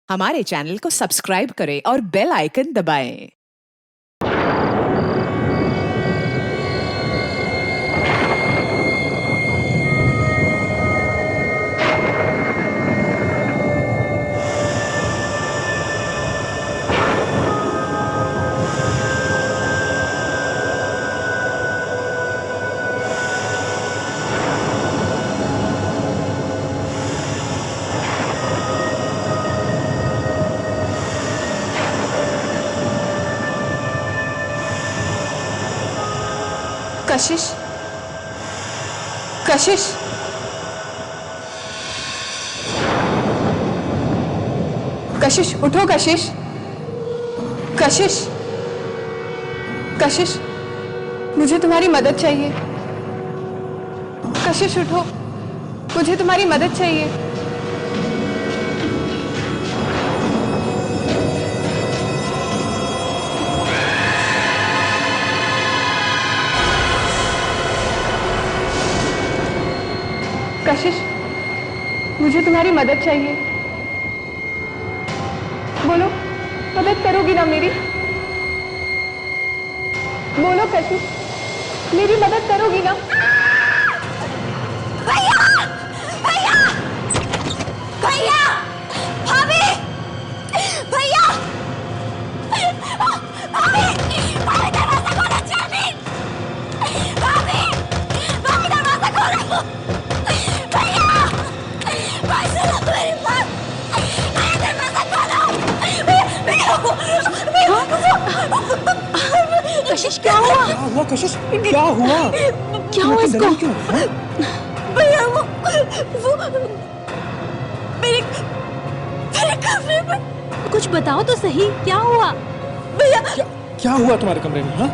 हमारे चैनल को सब्सक्राइब करें और बेल आइकन दबाएं। कशिश, कशिश, कशिश, उठो कशिश, कशिश, कशिश, मुझे तुम्हारी मदद चाहिए। कशिश उठो, मुझे तुम्हारी मदद चाहिए। कशिश, मुझे तुम्हारी मदद चाहिए। बोलो, मदद करोगी ना मेरी? बोलो कशिश, मेरी मदद करोगी ना? भैया, भैया, भैया, भाभी, भैया, भाभी, भाभी दरवाजा खोलो जल्दी, भाभी, भाभी दरवाजा खोलो, भैया, भाई सुनो मेरी बात, भैया दरवाजा खोलो, कशिश क्या हुआ? क्या हुआ कशिश? क्या हुआ? क्या हुआ इसको? भैया वो मेरे कमरे में। कुछ बताओ तो सही, क्या हुआ? भैया क्या हुआ तुम्हारे कमरे में? हाँ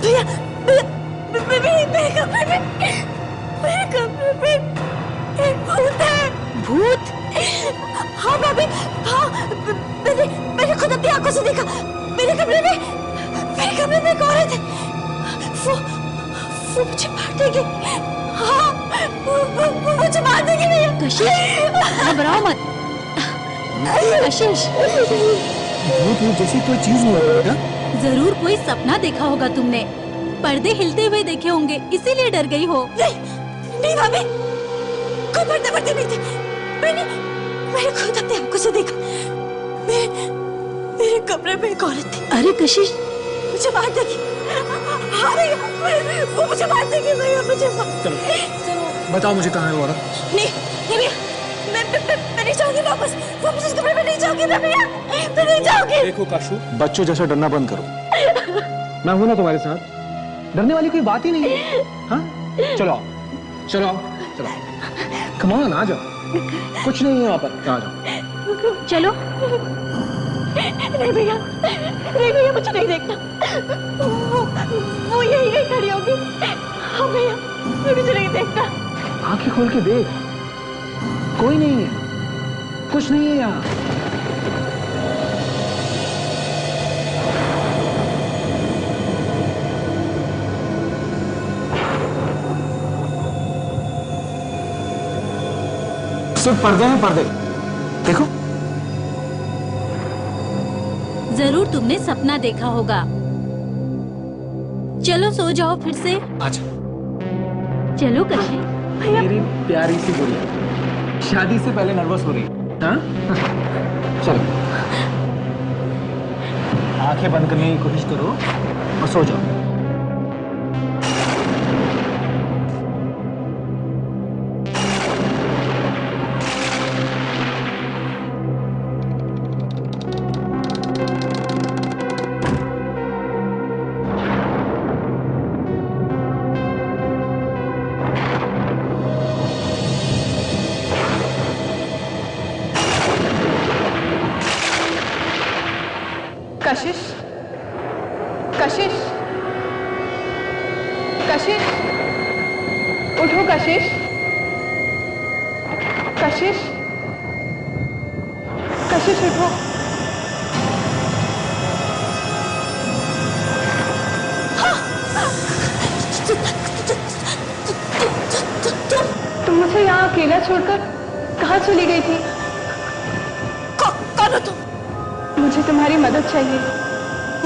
भैया, मेरे कमरे में एक भूत है। भूत? हाँ भाभी, हाँ, मैंने खुद अपनी आंखों से देखा। मेरे कमरे में एक औरत है। वो मुझे मार देगी। हाँ, वो मुझे मार देगी भैया। कशिश, घबराओ मत। कशिश, भूत जैसी कोई चीज हुआ बेटा? जरूर कोई सपना देखा होगा तुमने। पर्दे हिलते हुए देखे होंगे, इसीलिए डर गई हो। नहीं भाभी, कोई पर्दे नहीं थे। मैंने खुद अपनी आंखों से देखा। मेरे कमरे में एक औरत थी। अरे कशिश, मुझे मार देगी। हाँ भैया, वो मुझे मार देगी भैया, मुझे मार। चलो बताओ मुझे कहाँ है वो औरत? नहीं भैया, मैं नहीं जाऊंगी वापस। उस कमरे में नहीं जाऊंगी मैं भैया, मैं नहीं जाऊंगी। देखो काशू, बच्चों जैसा डरना बंद करो। मैं हूं ना तुम्हारे साथ, डरने वाली कोई बात ही नहीं है। हाँ चलो आओ, चलो आओ, चलो कम ऑन, आ जाओ, कुछ नहीं है वहाँ पर, आ जाओ। चलो। नहीं भैया, मुझे नहीं देखना। वो यही खड़ी होगी। हाँ भैया, मुझे नहीं देखना। आंखें खोल के देख, कोई नहीं है, कुछ नहीं है यहाँ। सिर्फ पर्दे हैं, पर्दे देखो। जरूर तुमने सपना देखा होगा। चलो सो जाओ फिर से। अच्छा चलो कशिश। मेरी प्यारी सी गुड़िया, शादी से पहले नर्वस हो रही है? हाँ? चलो आंखें बंद करने की कोशिश करो और सो जाओ। कशिश, कशिश, कशिश, उठो कशिश, कशिश, कशिश उठो। तुम मुझे यहाँ अकेला छोड़कर कहाँ चली गई थी? हो तुम? मुझे तुम्हारी मदद चाहिए।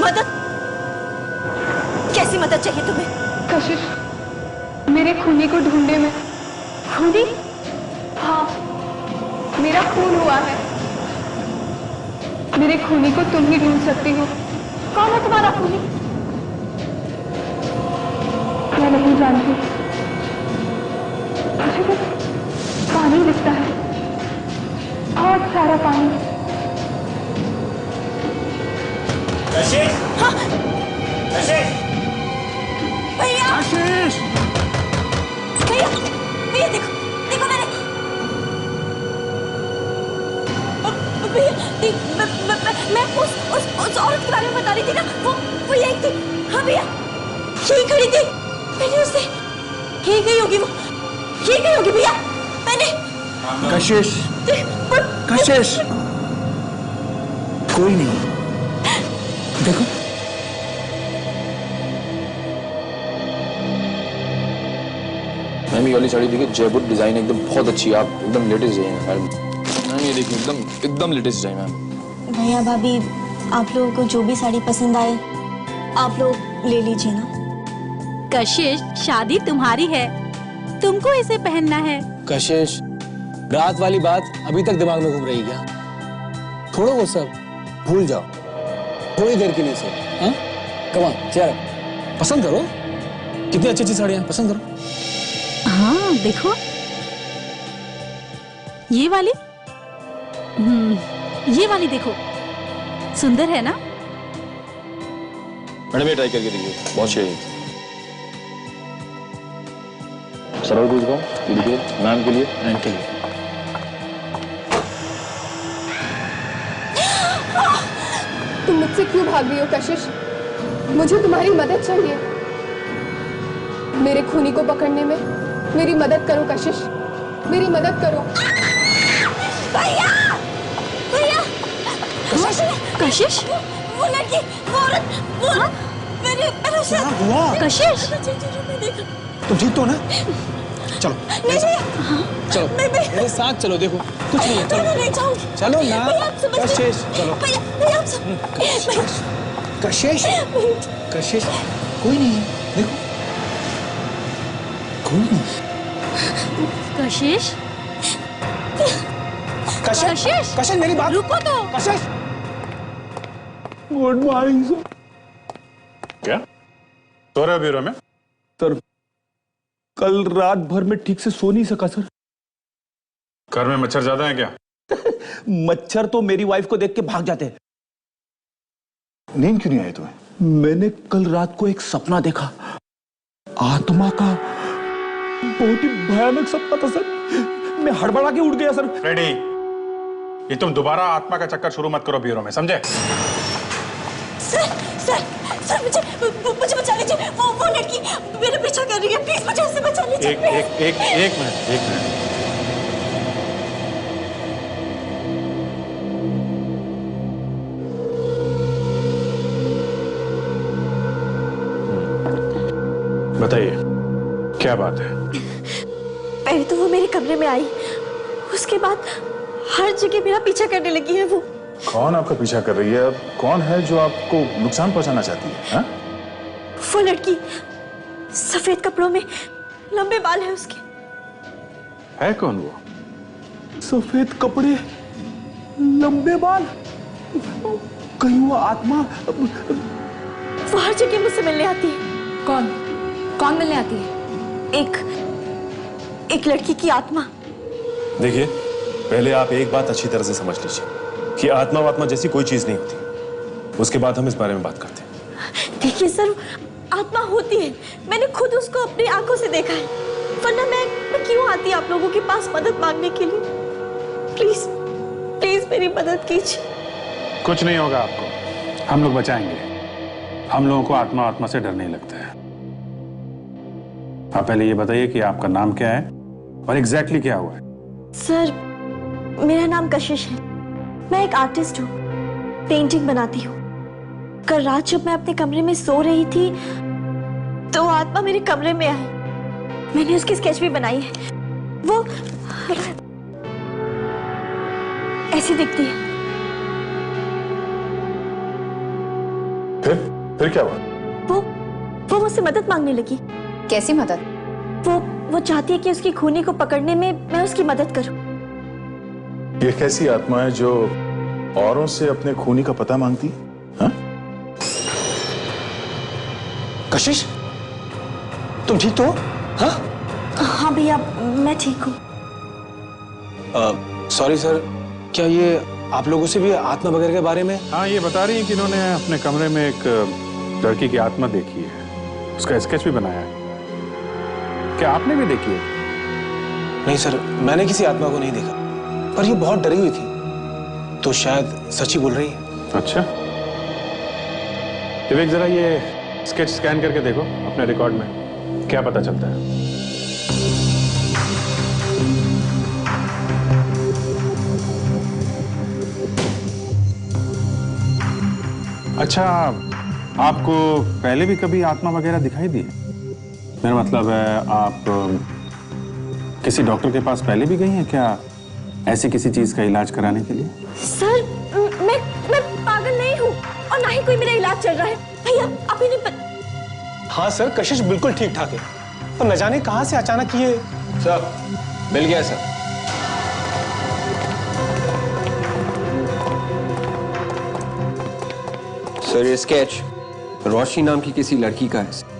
मदद? कैसी मदद चाहिए तुम्हें? कशिश, मेरे खूनी को ढूंढने में। खूनी? हाँ, मेरा खून हुआ है। मेरे खूनी को तुम ही ढूंढ सकती हो। कौन है तुम्हारा खूनी? मैं नहीं जानती, मुझे बस पानी दिखता है, बहुत सारा पानी। हाँ? भैया, आशीष! भैया, भैया देखो, देखो मैंने। भैया, मैं उस औरत के बारे में बता रही थी ना, वो यही थी। हाँ भैया, यही खड़ी थी। मैंने उससे, यही गई होगी वो, यही गई होगी भैया। मैंने कशिश! कशिश! कोई नहीं, देखो। मैम ये वाली साड़ी देखिए, जयपुर डिजाइन एकदम बहुत अच्छी है, आप एकदम लेटेस्ट डिजाइन है मैम। ये देखिए एकदम लेटेस्ट डिजाइन मैम। भैया भाभी, आप लोगों को जो भी साड़ी पसंद आए आप लोग ले लीजिए ना। कशिश, शादी तुम्हारी है, तुमको इसे पहनना है। कशिश, रात वाली बात अभी तक दिमाग में घूम रही क्या? छोड़ो वो सब, भूल जाओ थोड़ी देर के लिए से। हाँ, कम ऑन, चेयर अप। पसंद करो, कितनी अच्छी अच्छी साड़ियां, पसंद करो। हाँ देखो, ये वाली, ये वाली देखो, सुंदर है ना? मैडम ये ट्राई करके देखिए, बहुत सही है। सरल पूछ रहा हूँ, ये देखिए मैम के लिए एंड के लिए। तुम मुझसे क्यों भाग रही हो कशिश? मुझे तुम्हारी मदद चाहिए। मेरे खूनी को पकड़ने में मेरी मदद करो कशिश, मेरी मदद करो। भैया, भैया, कशिश, वो लड़की, वो औरत, वो मैंने उसे कशिश, तुम ठीक तो ना? चलो नहीं भैया, चलो मेरे साथ चलो, देखो कुछ नहीं है, चलो मैं नहीं जाऊंगी। चलो ना। भैया आप समझ कशिश, चलो। भैया, भैया आप समझ। कशिश! कशिश! कोई नहीं है, देखो। कोई नहीं। कशिश, कशिश! कशिश मेरी बात। रुको तो। कशिश! Good morning sir. क्या सो रहे हो ब्यूरो में? सर, कल रात भर में ठीक से सो नहीं सका सर। घर में मच्छर ज्यादा है क्या? मच्छर तो मेरी वाइफ को देख के भाग जाते हैं। नींद क्यों नहीं आई तुम्हें? मैंने कल रात को एक सपना देखा, आत्मा का। बहुत ही भयानक सपना था सर। मैं हड़बड़ा के उठ गया सर। फ्रेडी, ये तुम दोबारा आत्मा का चक्कर शुरू मत करो ब्यूरो में, समझे? सर, सर, सर मुझे बचा लीजिए। वो लड़की मेरे पीछा कर रही है, प्लीज मुझे उससे बचा लीजिए। एक मिनट। बताइए क्या बात है? पहले तो वो मेरे कमरे में आई, उसके बाद हर जगह मेरा पीछा करने लगी है। वो कौन आपका पीछा कर रही है? कौन है जो आपको नुकसान पहुंचाना चाहती है? हा? वो लड़की, सफेद कपड़ों में, लंबे बाल है उसके। है कौन वो? सफेद कपड़े, लंबे बाल, कहीं वो आत्मा? वो हर जगह मुझसे मिलने आती है। कौन मिलने आती है? एक लड़की की आत्मा। देखिए, पहले आप एक बात अच्छी तरह से समझ लीजिए कि आत्मा वात्मा जैसी कोई चीज नहीं होती। उसके बाद हम इस बारे में बात करते हैं। देखिए सर, आत्मा होती है, मैंने खुद उसको अपनी आंखों से देखा है। वरना मैं क्यों आती आप लोगों के पास मदद मांगने के लिए? प्लीज प्लीज मेरी मदद कीजिए। कुछ नहीं होगा आपको, हम लोग बचाएंगे। हम लोगों को आत्मा से डर नहीं लगता है। आप पहले ये बताइए कि आपका नाम क्या है और एग्जैक्टली क्या हुआ है? सर, मेरा नाम कशिश है। मैं एक आर्टिस्ट हूँ, पेंटिंग बनाती हूँ। कल रात जब मैं अपने कमरे में सो रही थी तो आत्मा मेरे कमरे में आई। मैंने उसकी स्केच भी बनाई है। वो ऐसी दिखती है। क्या हुआ? वो मुझसे मदद मांगने लगी। कैसी मदद? वो चाहती है कि उसकी खूनी को पकड़ने में मैं उसकी मदद करूं। ये कैसी आत्मा है जो औरों से अपने खूनी का पता मांगती है? हाँ? कशिश, तुम ठीक तो हो? हाँ? हाँ भैया, मैं ठीक हूँ। सॉरी सर, क्या ये आप लोगों से भी आत्मा वगैरह के बारे में? हाँ, ये बता रही है कि इन्होंने अपने कमरे में एक लड़की की आत्मा देखी है, उसका स्केच भी बनाया है। क्या आपने भी देखी है? नहीं सर, मैंने किसी आत्मा को नहीं देखा, पर ये बहुत डरी हुई थी, तो शायद सच ही बोल रही है। अच्छा, विवेक जरा ये स्केच स्कैन करके देखो अपने रिकॉर्ड में, क्या पता चलता है। अच्छा, आपको पहले भी कभी आत्मा वगैरह दिखाई दी? मेरा मतलब है, आप किसी डॉक्टर के पास पहले भी गई हैं क्या, ऐसी किसी चीज का इलाज कराने के लिए? सर, मैं पागल नहीं हूँ और ना ही कोई मेरा इलाज चल रहा है। भैया, आप इन्हें हाँ सर, कशिश बिल्कुल ठीक ठाक है, तो न जाने कहां से अचानक ये। सर, मिल गया सर। सर, ये स्केच रोशनी नाम की किसी लड़की का है।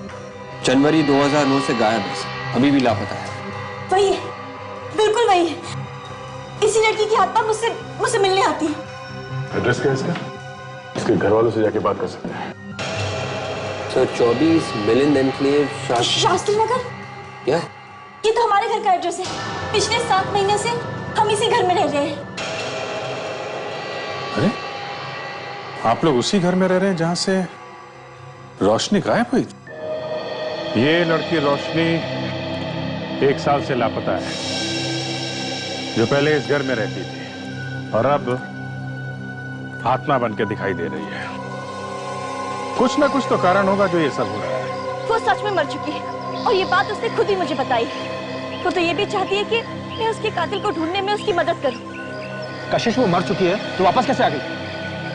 जनवरी 2009 से गायब है, अभी भी लापता है। वही है, बिल्कुल वही है। इसी लड़की की आत्मा मुझसे मिलने आती है। एड्रेस क्या है इसका? इसके घर वालों से जाके बात कर सकते हैं। Sir, 24 Milind enclave, Shastri Nagar. क्या? ये तो हमारे घर का एड्रेस है। पिछले 7 महीने से हम इसी घर में रह रहे हैं। अरे, आप लोग उसी घर में रह रहे हैं जहां से रोशनी गायब हुई थी? ये लड़की रोशनी 1 साल से लापता है, जो पहले इस घर में रहती थी और अब आत्मा बनकर दिखाई दे रही है। कुछ ना कुछ तो कारण होगा जो ये सब हो रहा है। वो सच में मर चुकी है और ये बात उसने खुद ही मुझे बताई। वो तो ये भी चाहती है कि मैं उसके कातिल को ढूंढने में उसकी मदद करूं। कशिश, वो मर चुकी है तो वापस कैसे आ गई?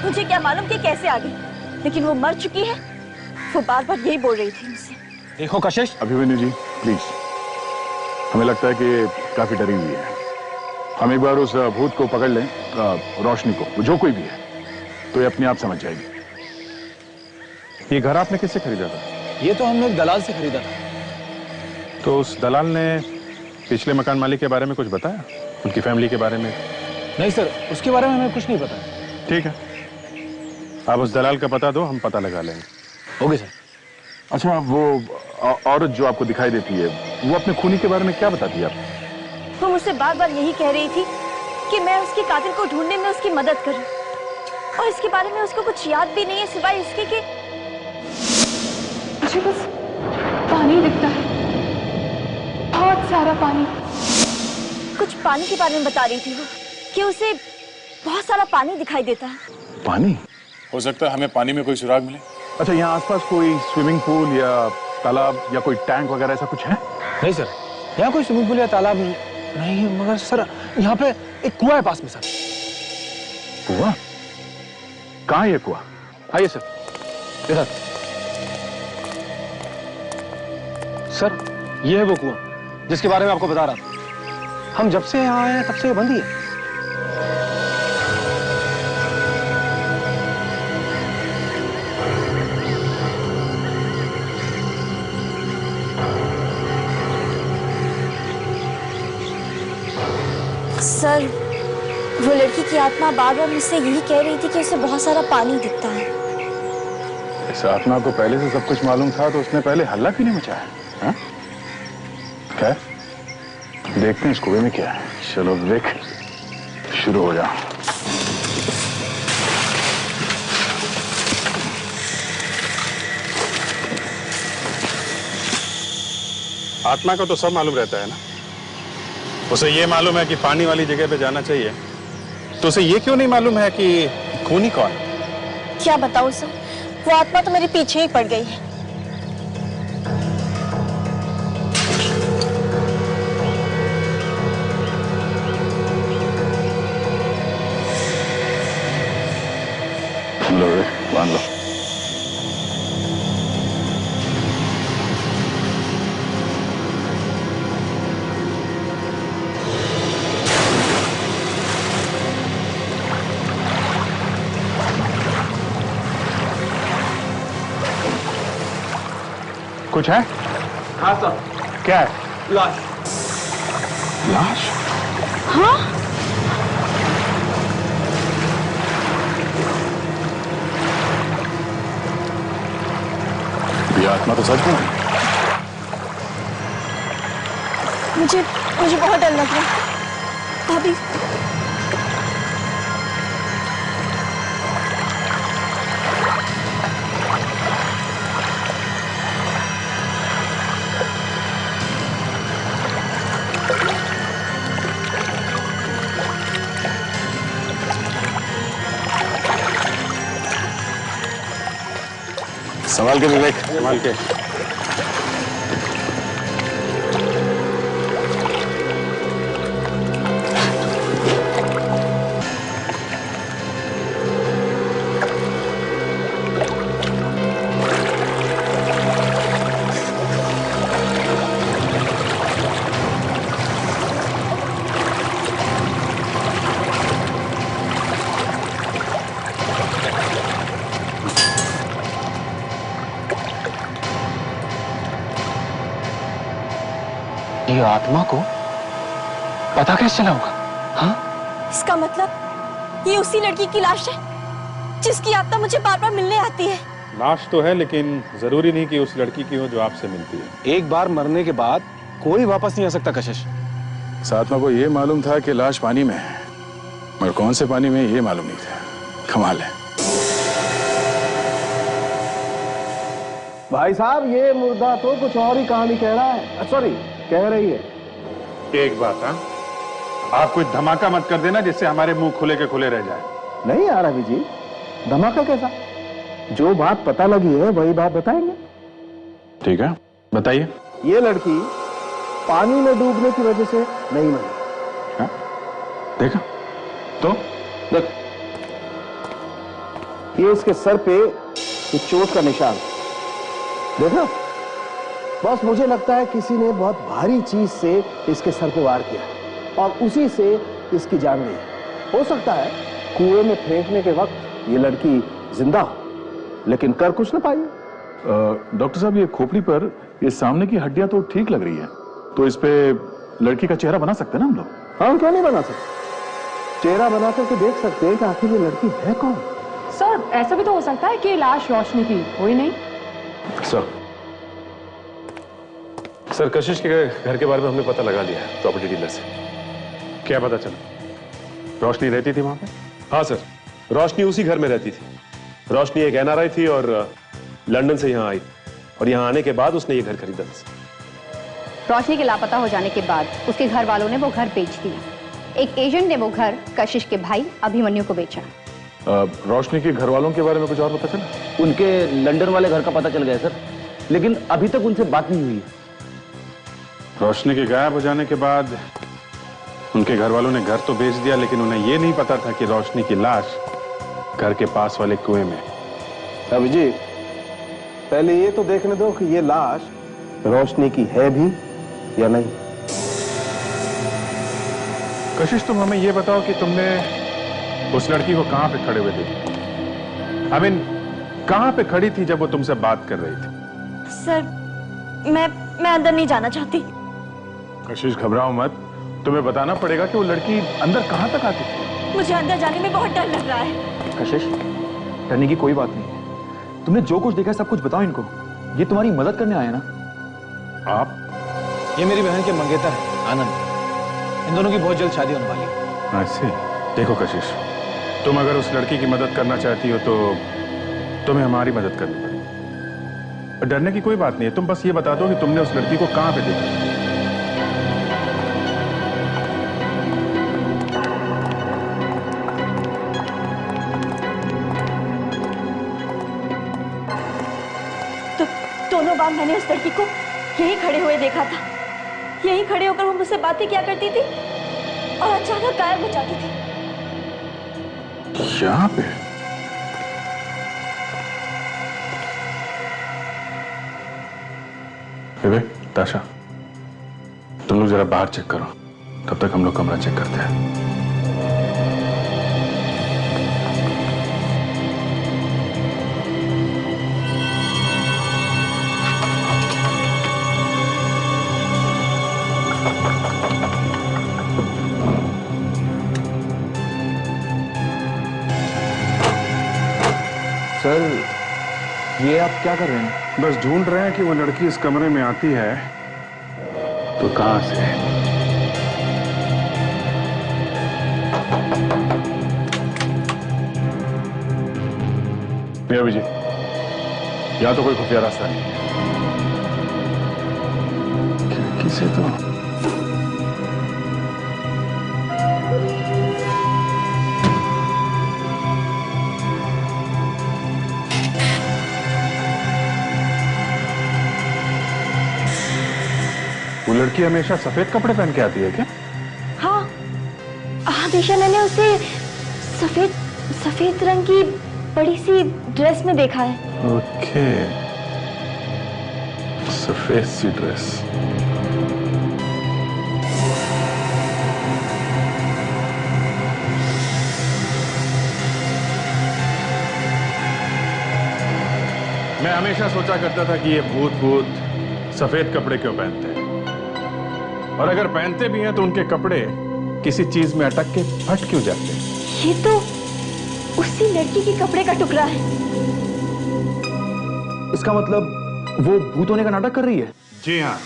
मुझे क्या मालूम कि कैसे आ गई, लेकिन वो मर चुकी है। वो बार बार यही बोल रही थी मुझसे। देखो कशिश, अभिमन्यु जी, प्लीज, हमें लगता है कि ये काफी डरी हुई है। हम एक बार उस भूत को पकड़ लें, रोशनी को, वो जो कोई भी है, तो ये अपने आप समझ जाएगी। ये घर आपने किससे खरीदा था? ये तो हमने एक दलाल से खरीदा था। तो उस दलाल ने पिछले मकान मालिक के बारे में कुछ बताया, उनकी फैमिली के बारे में? नहीं सर, उसके बारे में हमें कुछ नहीं पता। ठीक है, आप उस दलाल का पता दो, हम पता लगा लेंगे। Okay sir. अच्छा, वो औरत जो आपको दिखाई देती है, वो अपने खूनी के बारे में क्या बताती है आपको? वो मुझसे बार बार यही कह रही थी कि मैं उसके कातिल को ढूंढने में उसकी मदद करूं, और इसके बारे में उसको कुछ याद भी नहीं है सिवाय इसके कि मुझे बस पानी दिखता है, बहुत सारा पानी। कुछ पानी के बारे में बता रही थी वो, कि उसे बहुत सारा पानी दिखाई देता है। पानी? हो सकता है हमें पानी में कोई सुराग मिले। अच्छा, यहाँ आसपास कोई स्विमिंग पूल या तालाब या कोई टैंक वगैरह ऐसा कुछ है? नहीं सर, यहाँ कोई स्विमिंग पूल या तालाब नहीं, मगर सर यहाँ पे एक कुआं है पास में सर। कुआं? कहाँ है ये कुआं? आइए सर, इधर। सर, ये है वो कुआं जिसके बारे में आपको बता रहा था। हम जब से यहाँ आए हैं तब से ये बंद ही है। सर, वो लड़की की आत्मा बार बार मुझसे यही कह रही थी कि उसे बहुत सारा पानी दिखता है। इस आत्मा को पहले से सब कुछ मालूम था तो उसने पहले हल्ला क्यों नहीं मचाया? हाँ? क्या? देखते हैं इस कुएं में क्या है। चलो विवेक, शुरू हो जा। आत्मा को तो सब मालूम रहता है ना, उसे ये मालूम है कि पानी वाली जगह पे जाना चाहिए, तो उसे ये क्यों नहीं मालूम है कि खूनी कौन है? क्या बताऊं सर, वो आत्मा तो मेरे पीछे ही पड़ गई है। लो रे, बांध लो। कुछ है? हाँ सर। क्या है? लाश। लाश? हाँ? ये आत्मा तो सच में। मुझे मुझे बहुत डर लग रहा है भाभी। संभाल के विवेक, संभाल के। ये आत्मा को पता कैसे चला होगा? हाँ? इसका मतलब ये उसी लड़की की लाश है जिसकी आत्मा मुझे बार बार मिलने आती है। लाश तो है, लेकिन जरूरी नहीं कि उस लड़की की हो जो आपसे मिलती है। एक बार मरने के बाद कोई वापस नहीं आ सकता कशिश। इस आत्मा को ये मालूम था कि लाश पानी में है, मगर कौन से पानी में ये मालूम नहीं था। कमाल है। भाई साहब, ये मुर्दा तो कुछ और ही कहानी कह रहा है। सॉरी, कह रही है। एक बात, हाँ, आप कोई धमाका मत कर देना जिससे हमारे मुंह खुले के खुले रह जाए। नहीं यार अभी जी, धमाका कैसा? जो बात पता लगी है वही बात बताएंगे। ठीक है, बताइए। ये लड़की पानी में डूबने की वजह से नहीं मरी। हाँ? देखा तो देख, ये इसके सर पे एक चोट का निशान, देखा? बस मुझे लगता है किसी ने बहुत भारी चीज से इसके सर पे वार किया और उसी से इसकी जान गई। हो सकता है कुएं में फेंकने के वक्त ये लड़की जिंदा हो, लेकिन कर कुछ ना पाई। डॉक्टर साहब, ये खोपड़ी पर ये सामने की हड्डियां तो ठीक लग रही है, तो इस पे लड़की का चेहरा बना सकते हैं ना हम लोग? हाँ, क्यों नहीं बना सकते? चेहरा बना करके देख सकते हैं कि आखिर ये लड़की है कौन। सर, ऐसा भी तो हो सकता है कि लाश रोशनी की हो ही नहीं। सर, कशिश के घर के बारे में हमने पता लगा लिया है प्रॉपर्टी डीलर से। क्या पता चला? रोशनी रहती थी वहां पे? हाँ सर, रोशनी उसी घर में रहती थी। रोशनी एक NRI थी और लंदन से यहाँ आई, और यहाँ आने के बाद उसने ये घर खरीदा था। रोशनी के लापता हो जाने के बाद उसके घर वालों ने वो घर बेच दिया। एक एजेंट ने वो घर कशिश के भाई अभिमन्यु को बेचा। रोशनी के घर वालों के बारे में कुछ और पता चला? उनके लंदन वाले घर का पता चल गया सर, लेकिन अभी तक उनसे बात नहीं हुई है। रोशनी के गायब हो जाने के बाद उनके घर वालों ने घर तो बेच दिया, लेकिन उन्हें यह नहीं पता था कि रोशनी की लाश घर के पास वाले कुएं में। अभी जी, पहले ये तो देखने दो कि ये लाश रोशनी की है भी या नहीं। कशिश, तुम हमें यह बताओ कि तुमने उस लड़की को कहां पे खड़े हुए देखा? आई मीन, कहां पे खड़ी थी जब वो तुमसे बात कर रही थी? सर, मैं अंदर नहीं जाना चाहती। कशिश, घबराओ मत, तुम्हें बताना पड़ेगा कि वो लड़की अंदर कहां तक आती थी। मुझे अंदर जाने में बहुत डर लग रहा है। कशिश, डरने की कोई बात नहीं है। तुमने जो कुछ देखा सब कुछ बताओ इनको, ये तुम्हारी मदद करने आए ना। आप? ये मेरी बहन के मंगेतर है आनंद, इन दोनों की बहुत जल्द शादी होने वाली है। ऐसे देखो कशिश, तुम अगर उस लड़की की मदद करना चाहती हो तो तुम्हें हमारी मदद करनी पड़ेगी। और डरने की कोई बात नहीं है, तुम बस ये बता दो कि तुमने उस लड़की को कहां पे देखा। तो दोनों बार मैंने उस लड़की को यहीं खड़े हुए देखा था। यहीं खड़े होकर वो मुझसे बातें किया करती थी और अचानक गायब हो जाती थी। यहाँ पे? विवेक, ताशा, तुम लोग जरा बाहर चेक करो, तब तक हम लोग कमरा चेक करते हैं। सर, ये आप क्या कर रहे हैं? बस ढूंढ रहे हैं कि वो लड़की इस कमरे में आती है तो कहां से। अभी जी, यहाँ तो कोई खुफिया रास्ता नहीं है। खिड़की से तो वो लड़की हमेशा सफेद कपड़े पहन के आती है क्या? हाँ, हमेशा मैंने उसे सफेद सफेद रंग की बड़ी सी ड्रेस में देखा है। ओके, सफेद सी ड्रेस। मैं हमेशा सोचा करता था कि ये भूत सफेद कपड़े क्यों पहनते हैं, और अगर पहनते भी हैं तो उनके कपड़े किसी चीज में अटक के फट क्यों जाते हैं। ये तो उसी लड़की के कपड़े का टुकड़ा है। इसका मतलब वो भूत होने का नाटक कर रही है? जी हाँ,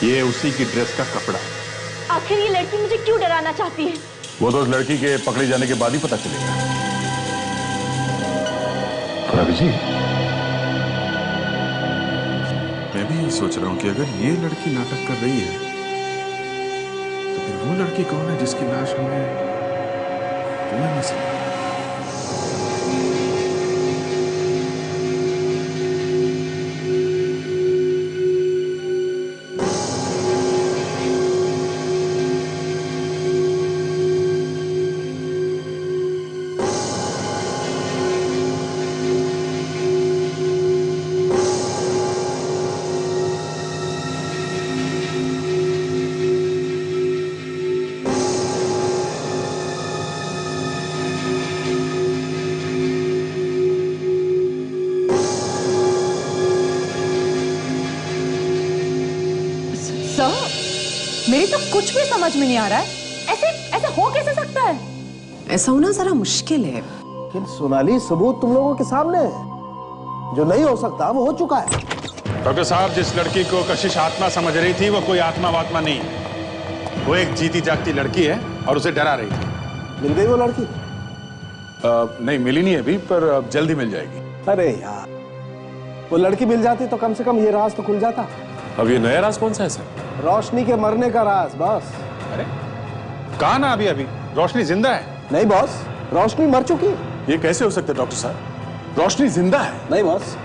ये उसी की ड्रेस का कपड़ा है। आखिर ये लड़की मुझे क्यों डराना चाहती है? वो तो उस लड़की के पकड़े जाने के बाद ही पता चलेगा। पर अभिजीत, मैं भी यही सोच रहा हूं कि अगर ये लड़की नाटक कर रही है तो फिर वो लड़की कौन है जिसकी लाश हमें कुएं में से। मेरी तो कुछ भी समझ में नहीं आ रहा है। ऐसे ऐसे हो कैसे सकता है? ऐसा होना जरा मुश्किल है। लेकिन सोनाली, सबूत तुम लोगों के सामने है। जो नहीं हो सकता वो हो चुका है। डॉक्टर साहब, जिस लड़की को कशिश आत्मा समझ रही थी वो कोई आत्मा वात्मा नहीं है। वो एक जीती जागती लड़की है और उसे डरा रही थी। मिल गई वो लड़की? नहीं मिली नहीं अभी, पर अब जल्दी मिल जाएगी। अरे यार, वो लड़की मिल जाती तो कम से कम ये राज तो खुल जाता। अब ये नया राज कौन सा है सर? रोशनी के मरने का राज बॉस। अरे कहा ना अभी रोशनी जिंदा है। नहीं बॉस, रोशनी मर चुकी है। ये कैसे हो सकता है डॉक्टर साहब? रोशनी जिंदा है। नहीं बॉस,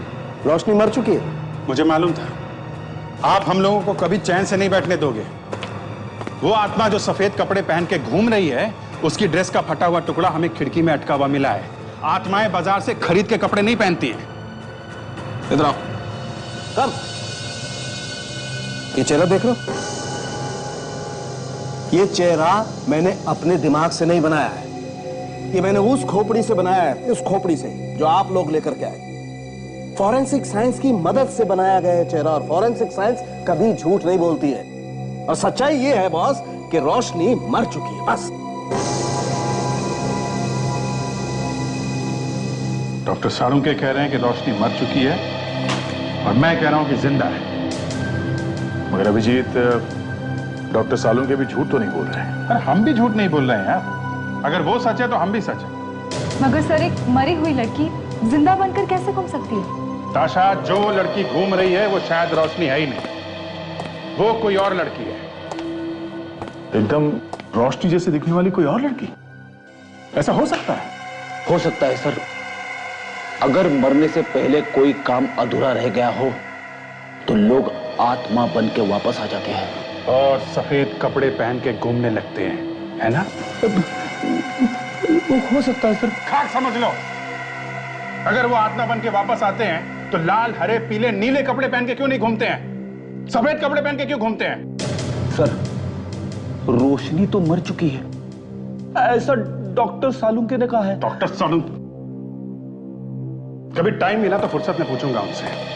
रोशनी मर चुकी है। मुझे मालूम था आप हम लोगों को कभी चैन से नहीं बैठने दोगे। वो आत्मा जो सफेद कपड़े पहन के घूम रही है, उसकी ड्रेस का फटा हुआ टुकड़ा हमें खिड़की में अटका हुआ मिला है। आत्माएं बाजार से खरीद के कपड़े नहीं पहनती हैं। इधर आओ। कब? ये चेहरा देख लो। ये चेहरा मैंने अपने दिमाग से नहीं बनाया है। ये मैंने उस खोपड़ी से बनाया है, उस खोपड़ी से जो आप लोग लेकर के आए। फॉरेंसिक साइंस की मदद से बनाया गया है चेहरा, और फॉरेंसिक साइंस कभी झूठ नहीं बोलती है। और सच्चाई ये है बॉस कि रोशनी मर चुकी है, बस। डॉक्टर सालुंके कह रहे हैं कि रोशनी मर चुकी है, और मैं कह रहा हूं कि जिंदा है। मगर अभिजीत, डॉक्टर सालुंके भी झूठ तो नहीं बोल रहे हैं। अरे हम भी झूठ नहीं बोल रहे हैं यार। अगर वो सच है तो हम भी सच है। मगर सर, एक मरी हुई लड़की जिंदा बनकर कैसे घूम सकती है? ताशा, जो लड़की घूम रही है वो शायद रोशनी है ही नहीं, वो कोई और लड़की है। एकदम रोशनी जैसे दिखने वाली कोई और लड़की? ऐसा हो सकता है? हो सकता है सर। अगर मरने से पहले कोई काम अधूरा रह गया हो तो लोग आत्मा बन के वापस आ जाते हैं और सफेद कपड़े पहन के घूमने लगते हैं, है ना? वो हो सकता है सर। खाक समझ लो। अगर वो आत्मा बन के वापस आते हैं तो लाल, हरे, पीले, नीले कपड़े पहन के क्यों नहीं घूमते हैं? सफेद कपड़े पहन के क्यों घूमते हैं? सर, रोशनी तो मर चुकी है, ऐसा डॉक्टर सालुंके ने कहा है। डॉक्टर सालुंके? कभी टाइम मिला तो फुर्सत में पूछूंगा उनसे।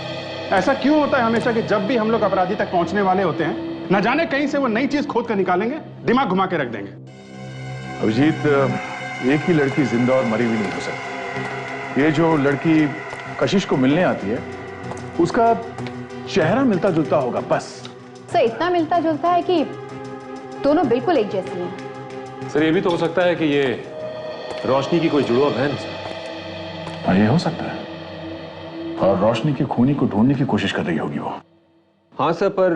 ऐसा क्यों होता है हमेशा कि जब भी हम लोग अपराधी तक पहुंचने वाले होते हैं, न जाने कहीं से वो नई चीज खोद कर निकालेंगे, दिमाग घुमा के रख देंगे। अभिजीत, एक ही लड़की जिंदा और मरी हुई नहीं हो सकती। ये जो लड़की कशिश को मिलने आती है उसका चेहरा मिलता जुलता होगा बस। सर इतना मिलता जुलता है कि दोनों बिल्कुल एक जैसी हैं। सर ये भी तो हो सकता है कि ये रोशनी की कोई जुड़वा बहन हो। हाँ ये हो सकता है, और रोशनी की खूनी को ढूंढने की कोशिश कर रही होगी वो। हाँ सर, पर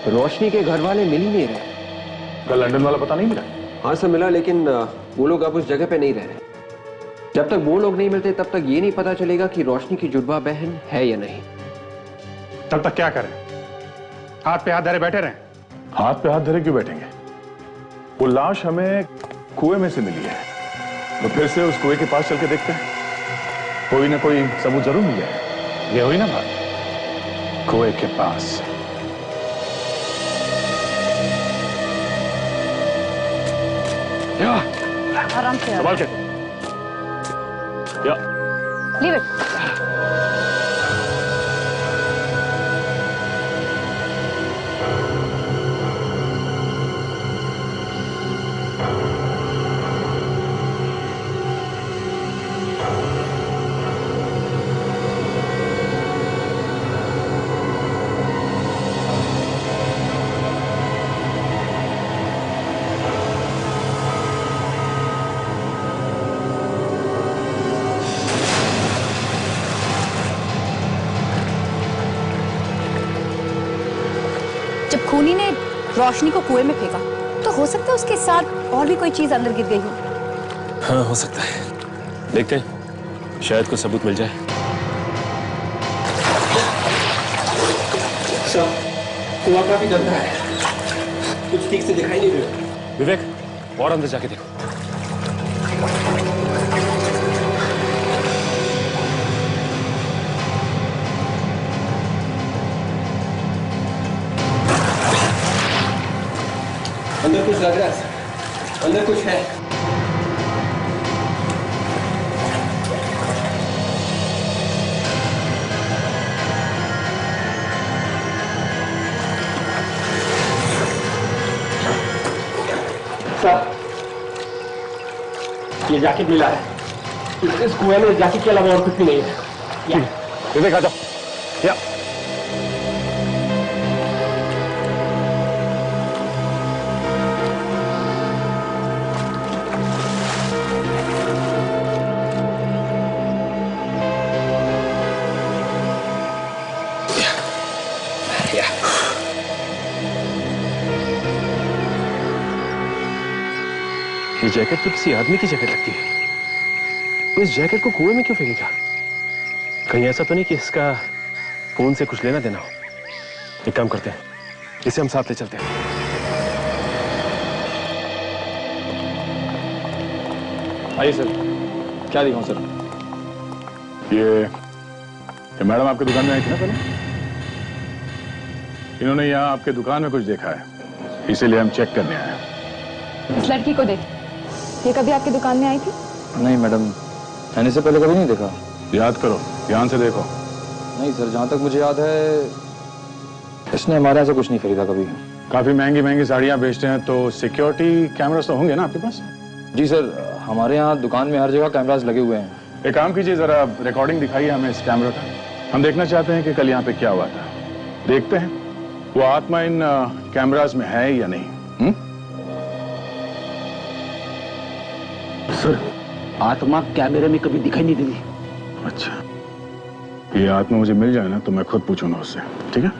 रोशनी के घर वाले मिल ही नहीं रहे। कल लंदन वाला पता नहीं मिला? हाँ सर मिला, लेकिन वो लोग अब उस जगह पे नहीं रह रहे। जब तक वो लोग नहीं मिलते तब तक ये नहीं पता चलेगा कि रोशनी की जुड़वा बहन है या नहीं। तब तक क्या करें? हाथ पे हाथ धरे बैठे रहें? हाथ पे हाथ धरे क्यों बैठेंगे? वो लाश हमें कुएं में से मिली है, तो फिर से उस कुएं के पास चल के देखते हैं, कोई ना कोई सबूत जरूर मिल जाएगा। ये हुई ना बात, कुएं के पास। आराम से संभाल के। या लीव इट। जब खूनी ने रोशनी को कुएं में फेंका तो हो सकता है उसके साथ और भी कोई चीज अंदर गिर गई हो। हाँ हो सकता है, देखते हैं शायद कोई सबूत मिल जाए। सर कुआं काफी गंदा है, कुछ ठीक से दिखाई नहीं दे रहा। विवेक और अंदर जाके देखो। अंदर कुछ लग रहा है सर, अंदर कुछ है। सर ये जैकेट मिला है, इस कुएं में जैकेट के अलावा और कुछ भी नहीं है। विवेक आ जाओ। या ये जैकेट तो किसी आदमी की जैकेट लगती है। तो इस जैकेट को कुएं में क्यों फेंकेगा? कहीं ऐसा तो नहीं कि इसका फोन से कुछ लेना देना हो? एक काम करते हैं, इसे हम साथ ले चलते हैं। आइए सर, क्या दिखाऊं सर? ये मैडम आपकी दुकान में आई थी ना पहले? इन्होंने यहाँ आपके दुकान में कुछ देखा है, इसीलिए हम चेक करने आए हैं। इस लड़की को देख, ये कभी आपकी दुकान में आई थी? नहीं मैडम, मैंने इसे पहले कभी नहीं देखा। याद करो, ध्यान से देखो। नहीं सर, जहाँ तक मुझे याद है इसने हमारे यहाँ से कुछ नहीं खरीदा कभी। काफी महंगी महंगी साड़ियाँ बेचते हैं तो सिक्योरिटी कैमरास तो होंगे ना आपके पास? जी सर, हमारे यहाँ दुकान में हर जगह कैमरास लगे हुए हैं। एक काम कीजिए, जरा रिकॉर्डिंग दिखाइए हमें इस कैमरा का। हम देखना चाहते हैं कि कल यहाँ पे क्या हुआ था। देखते हैं वो आत्मा इन कैमरास में है या नहीं। सर, आत्मा कैमरे में कभी दिखाई नहीं देती। अच्छा, ये आत्मा मुझे मिल जाए ना तो मैं खुद पूछूंगा उससे, ठीक है?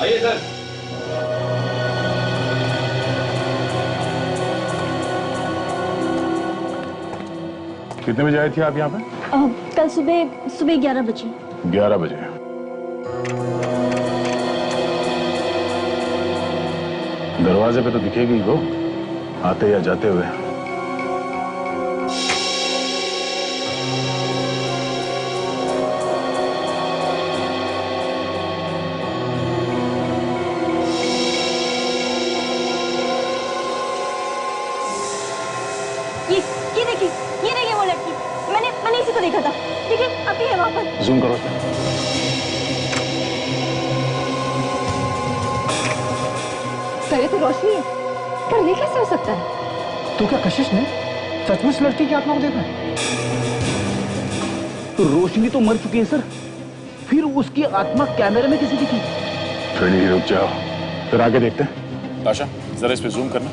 आइए सर। कितने बजे आई थी आप यहाँ पे? कल सुबह 11 बजे। 11 बजे। दरवाजे पे तो दिखेगी वो, आते या जाते हुए। ये देखिए वो लड़की, मैंने इसी को देखा था। देखिए अभी है वहां पर। जूम करो। सर ये तो रोशनी है, पर ये कैसे हो सकता है? तो क्या कशिश ने सचमुच लड़की की आत्मा को देखा है? तो रोशनी तो मर चुकी है सर, फिर उसकी आत्मा कैमरे में किसी दिखी? फ्रेडी रुक जाओ, फिर आगे देखते हैं। आशा जरा इस पे जूम करना।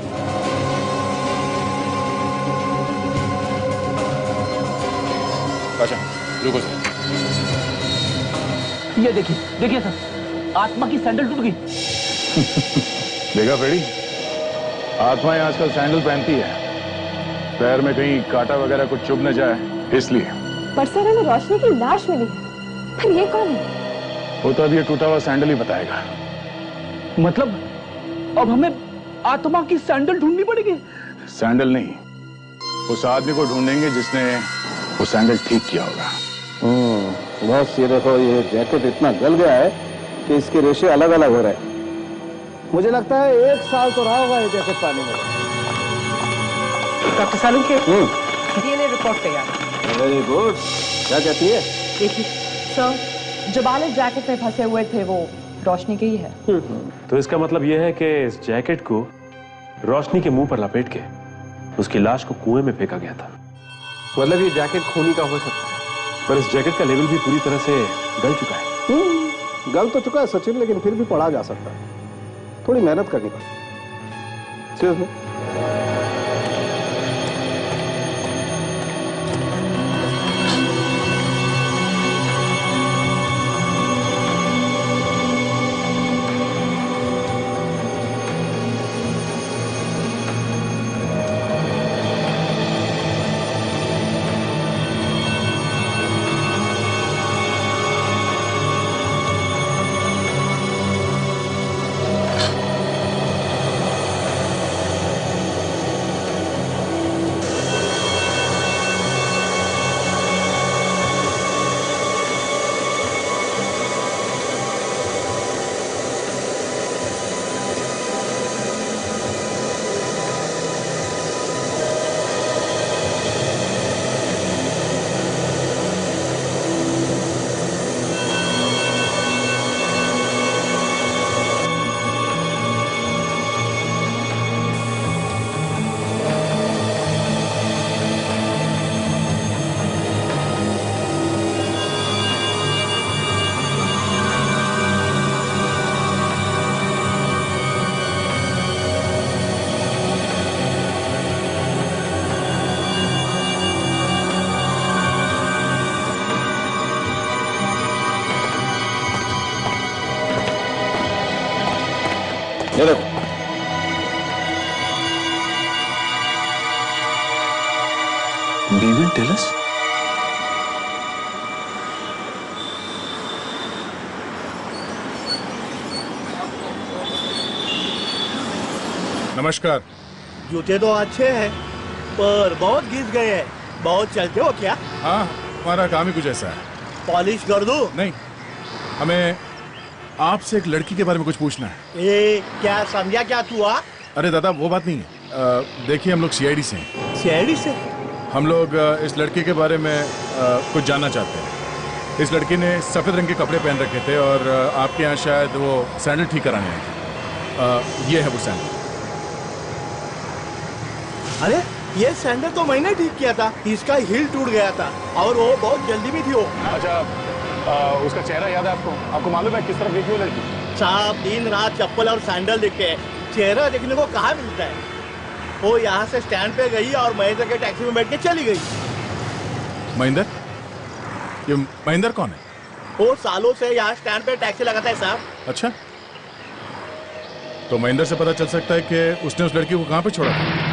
आशा रुको सर। ये देखिए देखिए सर, आत्मा की सैंडल टूट गई। देखा फ्रेडी, आत्माएं आजकल सैंडल पहनती है, पैर में कहीं कांटा वगैरह कुछ चुभ न जाए इसलिए। पर सर हमें रोशनी की लाश मिली, पर ये कौन है? वो तो अब ये टूटा हुआ सैंडल ही बताएगा। मतलब अब हमें आत्मा की सैंडल ढूंढनी पड़ेगी? सैंडल नहीं, उस आदमी को ढूंढेंगे जिसने वो सैंडल ठीक किया होगा। बस ये देखो, ये जैकेट इतना गल गया है कि इसके रेशे अलग अलग हो रहे हैं। मुझे लगता है 1 साल तो रहा होगा ये जैकेट पानी में। डॉक्टर सालुंके, डीएनए रिपोर्ट तैयार। Very good. क्या कहती है? देखिए सर, जो बाल इस जैकेट में फंसे हुए थे वो रोशनी के ही है। तो इसका मतलब यह है कि इस जैकेट को रोशनी के मुंह पर लपेट के उसकी लाश को कुएं में फेंका गया था। मतलब ये जैकेट खूनी का हो सकता है, पर इस जैकेट का लेवल भी पूरी तरह से गल चुका है। गल तो चुका है सचिन, लेकिन फिर भी पढ़ा जा सकता है। थोड़ी मेहनत करनी पड़ेगी। सीरियसली। ये देखो, Devil tell us? नमस्कार। जूते तो अच्छे हैं, पर बहुत घिस गए हैं। बहुत चलते हो क्या? हाँ, हमारा काम ही कुछ ऐसा है। पॉलिश कर दूं? नहीं, हमें आपसे एक लड़की के बारे में कुछ पूछना है। क्या समझा क्या तू? अरे दादा, वो बात नहीं है। देखिए, हम लोग सीआईडी से हैं। सीआईडी से? हम लोग इस लड़के के बारे में कुछ जानना चाहते हैं। इस लड़के ने सफ़ेद रंग के कपड़े पहन रखे थे और आपके यहाँ शायद वो सैंडल ठीक कराने आई थी। ये है वो सैंडल। अरे ये सैंडल तो मैंने ठीक किया था, इसका हील टूट गया था और वो बहुत जल्दी में थी वो। अच्छा, उसका चेहरा याद है आपको? आपको मालूम है किस तरफ देखी वो लड़की? साहब, दिन रात चप्पल और सैंडल दिखते हैं, चेहरा देखने को कहाँ मिलता है? वो यहाँ से स्टैंड पे गई और महेंद्र के टैक्सी में बैठ के चली गई। महेंद्र? ये महेंद्र कौन है? वो सालों से यहाँ स्टैंड पे टैक्सी लगाता है साहब। अच्छा, तो महेंद्र से पता चल सकता है कि उसने उस लड़की को कहाँ पे छोड़ा था।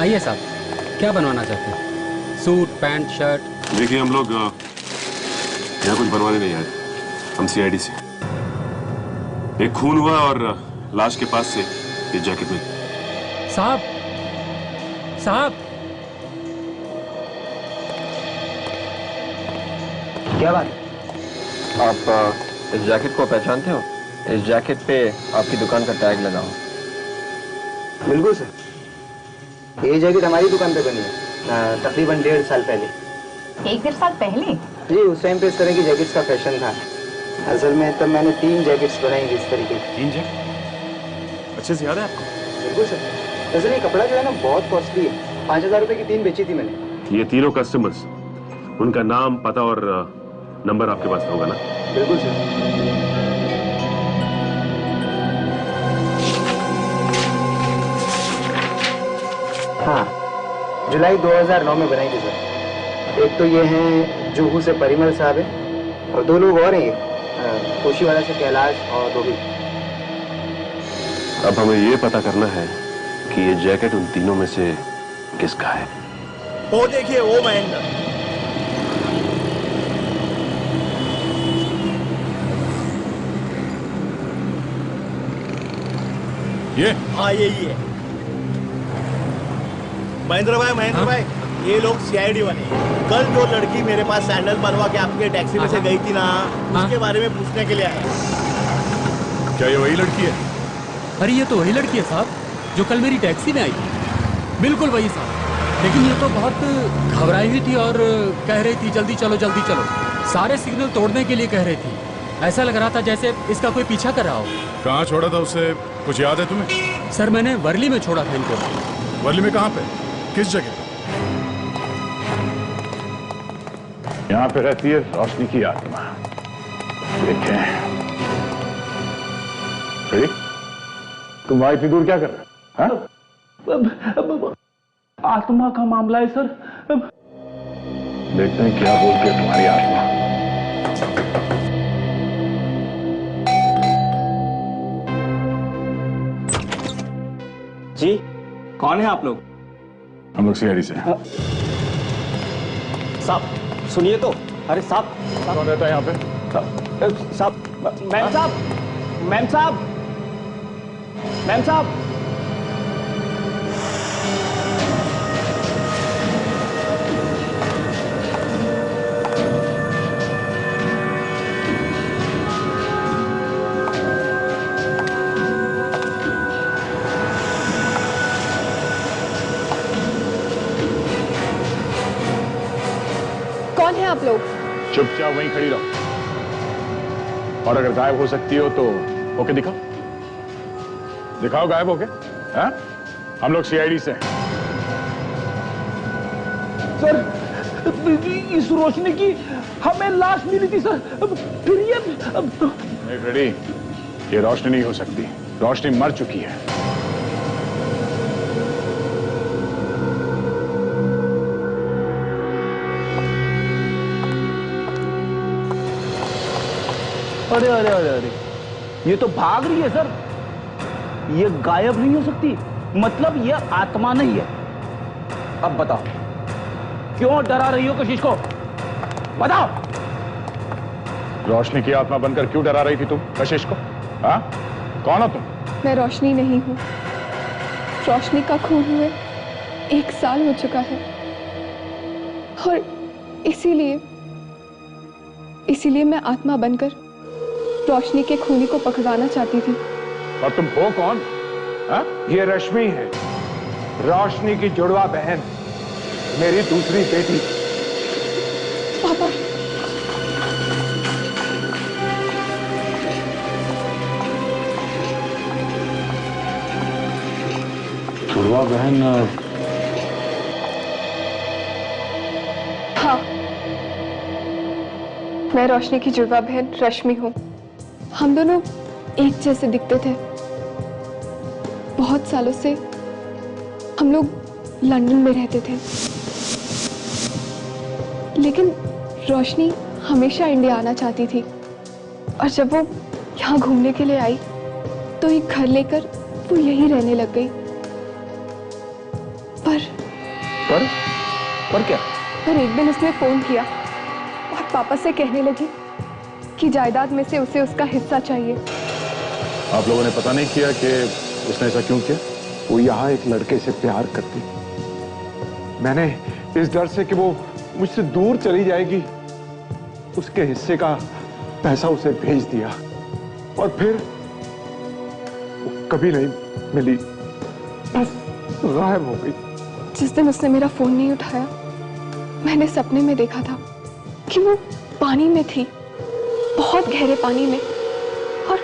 आइए साहब, क्या बनवाना चाहते हैं? Suit, pant, shirt? देखिए, हम लोग यहाँ कुछ बनवाने नहीं आए, हम सीआईडी से। एक खून हुआ और लाश के पास से ये जैकेट में। साहब, साहब, क्या बात? आप इस जैकेट को पहचानते हो? इस जैकेट पे आपकी दुकान का टैग लगा हो। बिल्कुल सर, ये जैकेट हमारी दुकान पे बनी है तकरीबन 1.5 साल पहले। 1-1.5 साल पहले? जी, उस टाइम पे इस तरह की जैकेट्स का फैशन था। असल में तब मैंने 3 जैकेट्स बनाई थी इस तरीके की। 3 जैकेट? अच्छे से याद है आपको? बिल्कुल सर। असल ये कपड़ा जो है ना बहुत कॉस्टली है। 5000 रुपए की 3 बेची थी मैंने। ये तीनों कस्टमर्स, उनका नाम, पता और नंबर आपके पास होगा ना? बिल्कुल सर। हाँ, जुलाई 2009 में बनाई थी सर। एक तो ये हैं जुहू से परिमल साहब है और 2 लोग और हैं, कोशीवाड़ा से कैलाश और रोहित। अब हमें ये पता करना है कि ये जैकेट उन तीनों में से किसका है। वो देखिए, वो महेंद्र। ये? हाँ, यही है। महेंद्र भाई, ये लोग सीआईडी वाले। कल जो लड़की मेरे पास सैंडल बनवा के आपके टैक्सी में से गई थी ना, उसके बारे में पूछने के लिए आया। क्या ये वही लड़की है? अरे ये तो वही लड़की है साहब, जो कल मेरी टैक्सी में आई थी। बिल्कुल वही साहब, लेकिन ये तो बहुत घबराई हुई थी और कह रही थी जल्दी चलो जल्दी चलो। सारे सिग्नल तोड़ने के लिए कह रही थी। ऐसा लग रहा था जैसे इसका कोई पीछा कर रहा हो। कहाँ छोड़ा था उसे, कुछ याद है तुम्हें? सर मैंने वर्ली में छोड़ा था इनको। वर्ली में कहाँ पे, किस जगह? यहाँ पे रहती है रोशनी की आत्मा। देखें, तुम वहां इतनी दूर क्या कर रहे हो? आत्मा का मामला है सर। देखते हैं क्या बोलती है तुम्हारी आत्मा। जी, कौन है आप लोग? हम लोग सीआईडी से। साहब सुनिए तो। अरे साहब, कौन रहता है यहाँ पे? साहब, मैम साहब, मैम साहब, मैम साहब। कौन है आप लोग? चुपचाप वहीं खड़ी रहो, और अगर गायब हो सकती हो तो ओके दिखाओ, दिखाओ गायब होके। हाँ? हम लोग सीआईडी से। सर, इस रोशनी की हमें लाश मिली थी सर। फिर ये नहीं रेडी, ये रोशनी नहीं हो सकती। रोशनी मर चुकी है। अरे अरे अरे अरे, ये तो भाग रही है सर। ये गायब नहीं हो सकती, मतलब ये आत्मा नहीं है। अब बताओ, क्यों डरा रही हो कशिश को? बताओ। रोशनी की आत्मा बनकर क्यों डरा रही थी तुम कशिश को? हाँ? कौन हो तुम? मैं रोशनी नहीं हूँ। रोशनी का खून हुए 1 साल हो चुका है और इसीलिए मैं आत्मा बनकर रोशनी के खूनी को पकड़वाना चाहती थी। और तुम हो कौन? हा? ये रश्मि है, रोशनी की जुड़वा बहन, मेरी दूसरी बेटी। पापा, जुड़वा बहन? हाँ, मैं रोशनी की जुड़वा बहन रश्मि हूँ। हम दोनों एक जैसे दिखते थे। बहुत सालों से हम लोग लंदन में रहते थे, लेकिन रोशनी हमेशा इंडिया आना चाहती थी और जब वो यहाँ घूमने के लिए आई तो एक घर लेकर वो यहीं रहने लग गई। पर क्या? पर एक दिन उसने फोन किया और पापा से कहने लगी कि जायदाद में से उसे उसका हिस्सा चाहिए। आप लोगों ने पता नहीं किया कि उसने ऐसा क्यों किया? वो यहाँ एक लड़के से प्यार करती। मैंने इस डर से कि वो मुझसे दूर चली जाएगी, उसके हिस्से का पैसा उसे भेज दिया और फिर वो कभी नहीं मिली, बस गायब हो गई। जिस दिन उसने मेरा फोन नहीं उठाया, मैंने सपने में देखा था कि वो पानी में थी, बहुत गहरे पानी में, और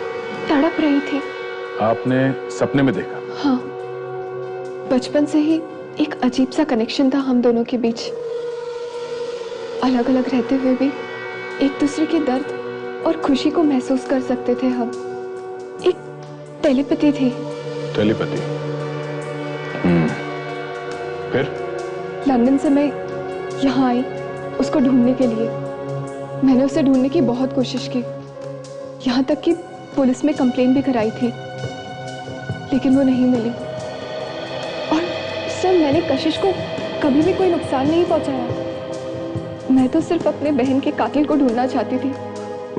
तड़प रही थी। आपने सपने में देखा? हाँ, बचपन से ही एक अजीब सा कनेक्शन था हम दोनों के बीच। अलग अलग रहते हुए भी एक दूसरे के दर्द और खुशी को महसूस कर सकते थे हम। एक टेलीपैथी थी। टेलीपैथी? फिर लंदन से मैं यहाँ आई उसको ढूंढने के लिए। मैंने उसे ढूंढने की बहुत कोशिश की, यहाँ तक कि पुलिस में कंप्लेन भी कराई थी, लेकिन वो नहीं मिली। और सर, मैंने कशिश को कभी भी कोई नुकसान नहीं पहुंचाया। मैं तो सिर्फ अपने बहन के कातिल को ढूंढना चाहती थी।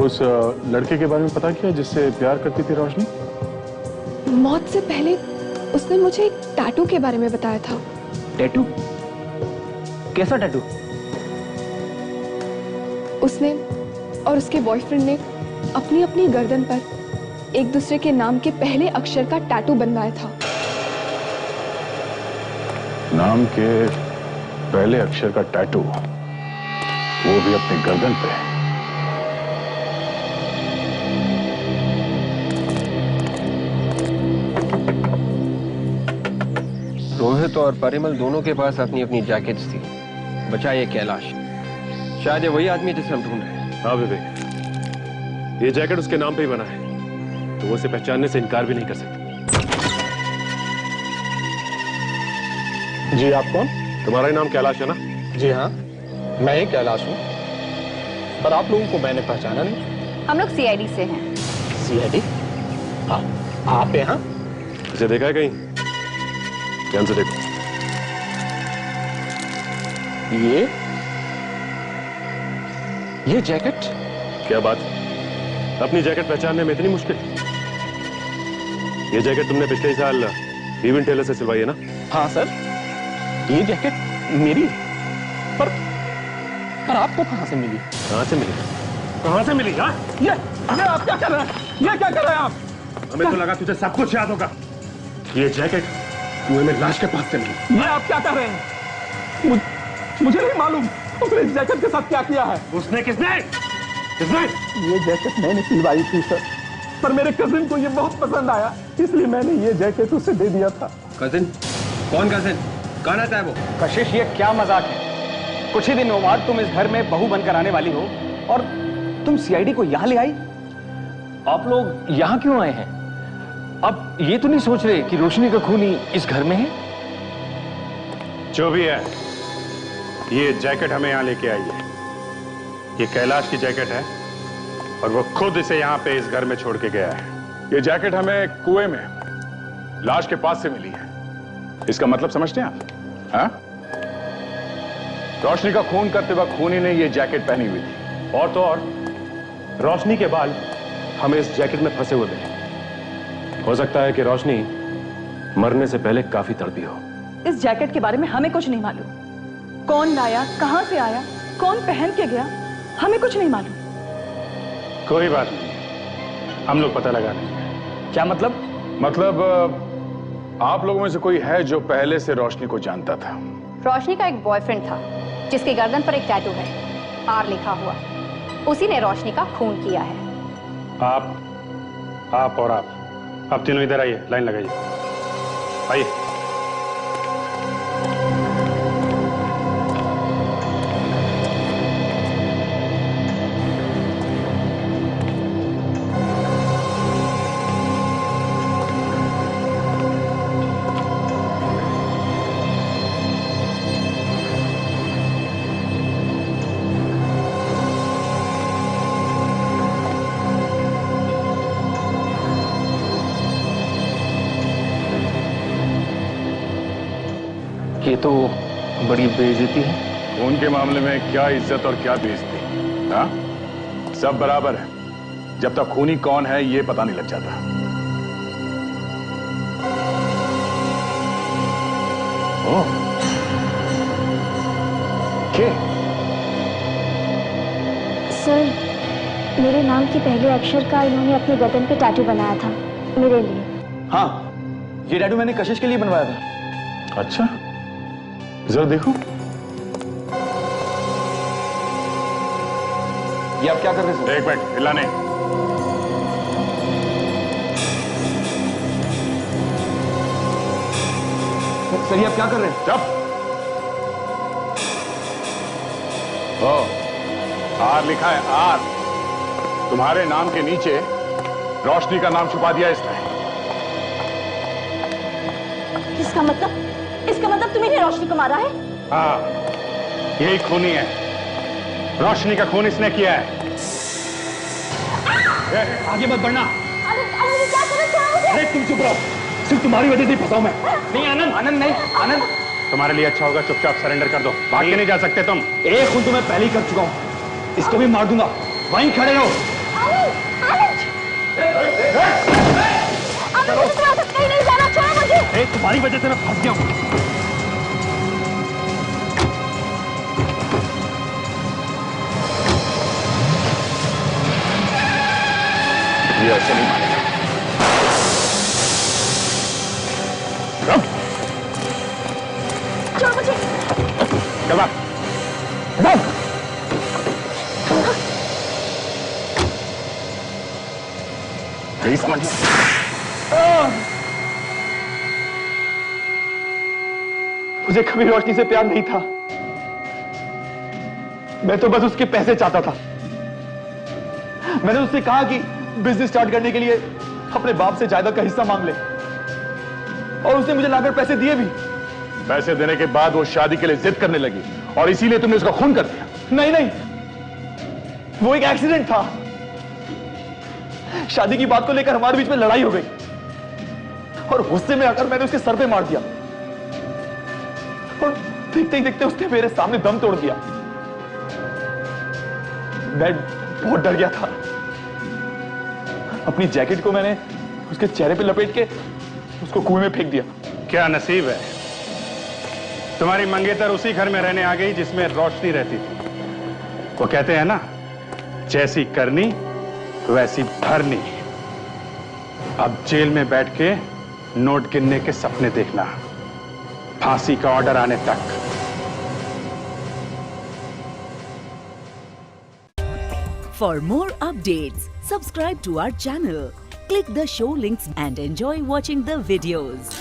उस लड़के के बारे में पता किया जिससे प्यार करती थी रोशनी? मौत से पहले उसने मुझे एक टैटू के बारे में बताया था। टैटू? कैसा टैटू? उसने और उसके बॉयफ्रेंड ने अपनी अपनी गर्दन पर एक दूसरे के नाम के पहले अक्षर का टैटू बनवाया था। नाम के पहले अक्षर का टैटू, वो भी अपनी गर्दन पे? रोहित और परिमल दोनों के पास अपनी अपनी जैकेट्स थी, बचा ये कैलाश। शायद ये वही आदमी जिसे हम ढूंढ रहे हैं। हाँ विवेक, ये जैकेट उसके नाम पे ही बना है, तो वो उसे पहचानने से इनकार भी नहीं कर सकता। जी, आप कौन? तुम्हारा ही नाम कैलाश है ना? जी हाँ, मैं ही कैलाश हूँ, पर आप लोगों को मैंने पहचाना नहीं। हम लोग सीआईडी से हैं। सीआईडी? हाँ, आप यहाँ? इसे देखा है कहीं? ध्यान से देखो। ये जैकेट? क्या बात, अपनी जैकेट पहचानने में इतनी मुश्किल? ये जैकेट तुमने पिछले साल इवेंट टेलर से सिलवाई है ना? हाँ सर, ये जैकेट मेरी। पर आपको कहां से मिली? कहां से मिली? कहां से मिली? हाँ? ये आप क्या कर रहे हैं? ये क्या कर रहे हैं आप? हमें तो लगा तुझे सब कुछ याद होगा। ये जैकेट कुएं में लाश के पास से मिली। ये आप क्या कर रहे हैं? मुझे नहीं मालूम उसने इस जैकेट के साथ क्या किया है। उसने? किसने? ये जैकेट मैंने सिलवाई थी सर, पर मेरे कजिन को ये बहुत पसंद आया, इसलिए मैंने ये जैकेट उसे दे दिया था। कजिन? कौन कजिन? कौन आता है वो? कशिश, ये क्या मजाक है? कुछ ही दिनों बाद तुम इस घर में बहू बनकर आने वाली हो और तुम सीआईडी को यहां ले आई। आप लोग यहां क्यों आए हैं? अब ये तो नहीं सोच रहे कि रोशनी का खूनी इस घर में है? जो भी है, ये जैकेट हमें यहां लेके आई है। ये कैलाश की जैकेट है और वो खुद इसे यहां पे इस घर में छोड़ के गया है। ये जैकेट हमें कुएं में लाश के पास से मिली है। इसका मतलब समझते हैं आप? हाँ? रोशनी का खून करते वक्त खूनी ने ये जैकेट पहनी हुई थी। और तो और रोशनी के बाल हमें इस जैकेट में फंसे हुए मिले। हो सकता है कि रोशनी मरने से पहले काफी तड़पी हो। इस जैकेट के बारे में हमें कुछ नहीं मालूम। कौन लाया, कहां से आया, कौन पहन के गया, हमें कुछ नहीं मालूम। कोई बात नहीं, हम लोग पता लगा लेंगे। क्या मतलब? मतलब आप लोगों में से कोई है जो पहले से रोशनी को जानता था? रोशनी का एक बॉयफ्रेंड था जिसके गर्दन पर एक टैटू है, आर लिखा हुआ। उसी ने रोशनी का खून किया है। आप और आप तीनों इधर आइए, लाइन लगाइए। आइए। ये तो बड़ी बेइज्जती है। खून के मामले में क्या इज्जत और क्या बेइज्जती? हाँ, सब बराबर है जब तक खूनी कौन है ये पता नहीं लग जाता। ओह, सर, मेरे नाम के पहले अक्षर का इन्होंने अपने गर्दन पे टैटू बनाया था मेरे लिए। हाँ, ये टैटू मैंने कशिश के लिए बनवाया था। अच्छा, जरा देखो, ये आप क्या कर रहे हैं सर? एक मिनट, हिला नहीं। सर ये आप क्या कर रहे हैं? चुप। आर लिखा है, आर। तुम्हारे नाम के नीचे रोशनी का नाम छुपा दिया इसने। इसका मतलब तुम्हें रोशनी को मारा है? हाँ, यही खूनी है। रोशनी का खून इसने किया है। आगे मत बढ़ना। क्या कर रहे हो? अरे तुम चुप रहो, सिर्फ तुम्हारी वजह से फंसा हूं मैं। नहीं आनंद, आनंद नहीं, आनंद। तुम्हारे लिए अच्छा होगा चुपचाप सरेंडर कर दो, भाग के नहीं जा सकते तुम। एक खून तो मैं पहले ही कर चुका हूं, इसको भी मार दूंगा। वहीं खड़े रहो। कहीं नहीं जाना, छोड़ो मुझे। तुम्हारी वजह से मैं फंस गया हूं। ये ऐसे नहीं मानेगा। छोड़ो मुझे। चल भाग। यही समझ। मुझे कभी रोशनी से प्यार नहीं था। मैं तो बस उसके पैसे चाहता था। मैंने उससे कहा कि बिजनेस स्टार्ट करने के लिए अपने बाप से जायदाद का हिस्सा मांग ले, और उसने मुझे लाकर पैसे दिए भी। पैसे देने के बाद वो शादी के लिए जिद करने लगी और इसीलिए तुमने उसका खून कर दिया। नहीं नहीं, वो एक एक्सीडेंट था। शादी की बात को लेकर हमारे बीच में लड़ाई हो गई और गुस्से में आकर मैंने उसके सर पे मार दिया, और देखते ही देखते उसने मेरे सामने दम तोड़ दिया। मैं बहुत डर गया था। अपनी जैकेट को मैंने उसके चेहरे पे लपेट के उसको कुएं में फेंक दिया। क्या नसीब है, तुम्हारी मंगेतर उसी घर में रहने आ गई जिसमें रोशनी रहती थी। वो कहते हैं ना, जैसी करनी वैसी भरनी। अब जेल में बैठ के नोट गिनने के सपने देखना, फांसी का ऑर्डर आने तक। For more updates, subscribe to our channel, click the show links and enjoy watching the videos.